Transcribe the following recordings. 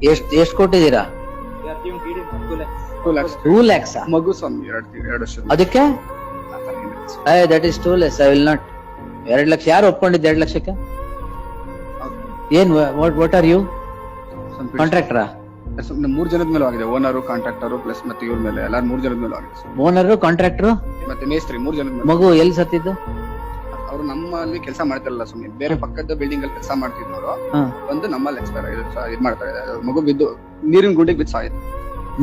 ಎಷ್ಟು ಕೊಟ್ಟಿದ್ದೀರಾ? 2 lakhs. ಮಗು ಸ್ವಾಮಿ 2 ವರ್ಷ. ಅದಕ್ಕೆ that is 2 lakhs. I will not. 2 lakh ಯಾರು ಒಪ್ಕೊಂಡಿದ್ದು? 2 ಲಕ್ಷಕ್ಕೆ ಏನ್? What are you? ಕಾಂಟ್ರಾಕ್ಟರಾ? 3 ಜನದ ಮೇಲೆ ಆಗಿದೆ. ಓನರ್, ಕಾಂಟ್ರಾಕ್ಟರ್ ಪ್ಲಸ್ ಮತ್ತೆ ಇವ್ರ ಮೇಲೆ ಎಲ್ಲ 3 ಜನದ ಮೇಲೆ ಆಗಿದೆ. ಓನರ್, ಕಾಂಟ್ರಾಕ್ಟರ್ ಮತ್ತೆ ಮೇಸ್ತ್ರಿ 3 ಜನದ ಮೇಲೆ. ಮಗು ಎಲ್ಲಿ ಸತ್ತಿದ್ದು? ಅವರು ನಮ್ಮಲ್ಲಿ ಕೆಲಸ ಮಾಡ್ತಿರಲ್ಲ ಸುಮ್ಮನೆ, ಬೇರೆ ಪಕ್ಕದ ಬಿಲ್ಡಿಂಗ್ ಅಲ್ಲಿ ಕೆಲಸ ಮಾಡ್ತಿದ್ರು. ಒಂದು ನಮ್ಮಲ್ಲಿ ಎಕ್ಸ್ಪೈರ್ ಇದು ಮಾಡ್ತಾ ಇದೆ. ಮಗು ಬಿದ್ದು ನೀರಿನ ಗುಂಡಿಗೆ ಬಿದ್ದು ಸಾಯಿತು.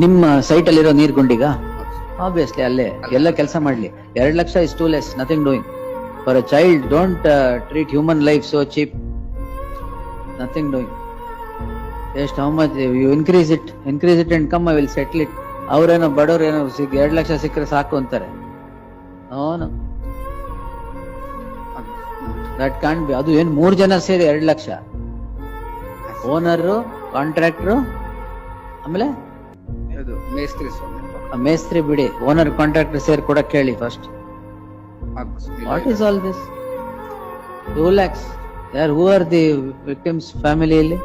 ನಿಮ್ಮ ಸೈಟ್ ಅಲ್ಲಿರೋ ನೀರ್ ಗುಂಡಿಗ? ಆಬ್ವಿಯಸ್ಲಿ ಅಲ್ಲೇ ಎಲ್ಲ ಕೆಲಸ ಮಾಡ್ಲಿ. 2 ಲಕ್ಷ is 2 less. Nothing doing for a child. Don't treat human life so cheap. Nothing doing. ಎಷ್ಟು? How much you increase it and come, I will settle it. ಅವ್ರೇನೋ ಬಡವ್ರು ಏನೋ 2 ಲಕ್ಷ ಸಿಕ್ಕರೆ ಸಾಕು ಅಂತಾರೆ. ಅವನು ದಟ್ ಕಾಂಟ್ ಬಿ. ಅದು ಏನ್ 3 ಜನ ಸೇರಿ 2 ಲಕ್ಷ? ಓನರ್, ಕಾಂಟ್ರಾಕ್ಟರ್, ಆಮೇಲೆ ಮೇಸ್ತ್ರಿ ಸ್ವಾಮಿ. ಮೇಸ್ತ್ರಿ ಬಿಡಿ, ಓನರ್ ಕಾಂಟ್ರಾಕ್ಟರ್ ಸೇರಿ ಕೊಡಕ್ ಹೇಳಿ first. What is all this? 2 lakhs. ಯಾರು? ಹೂ ಆರ್ ದಿ ವಿಕ್ಟಿಮ್ಸ್ ಫ್ಯಾಮಿಲಿಯಲ್ಲಿ?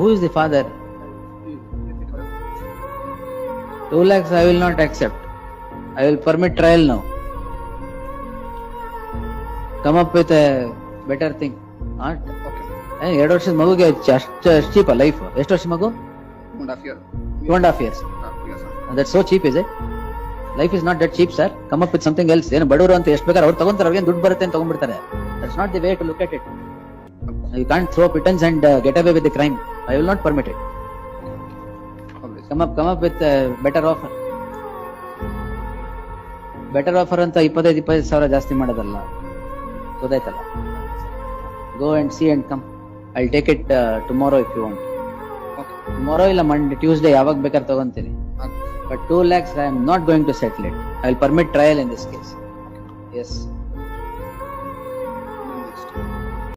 Who is the father? 2 lakhs I will not accept. I will permit trial now. Come up with a better thing. Not okay. 2 ವರ್ಷದ ಮಗುಗೆ ಅಷ್ಟು cheap life? ಎಷ್ಟು ವರ್ಷ ಮಗು? 2.5 years. That's so cheap, is it? Life is not that cheap, sir. Come up with something else. ಏನು ಬಡವರು ಅಂತ ಎಷ್ಟು ಬೇಕಾದ್ರೆ ಅವ್ರು ತಗೊಂತಾರೆ, ಅವ್ರಿಗೆ ದುಡ್ಡು ಬರುತ್ತೆ ಅಂತ ತಗೊಂಡ್ಬಿಡ್ತಾರೆ. That's not the way to look at it. You can't throw pittance and get away with the crime. I will not permit it. Come up with a better offer. Better offer ಅಂತ 25 ಸಾವಿರ ಜಾಸ್ತಿ ಮಾಡೋದಲ್ಲ, ಗೊತ್ತಾಯ್ತಲ್ಲ? Go and see and come. I take it tomorrow if you want. Tomorrow ಇಲ್ಲ Monday, Tuesday, ಯಾವಾಗ ಬೇಕಾದ್ರೆ ತಗೊಂತೀನಿ. But 2 lakhs I am not going to settle it. I will permit trial in this case. Yes.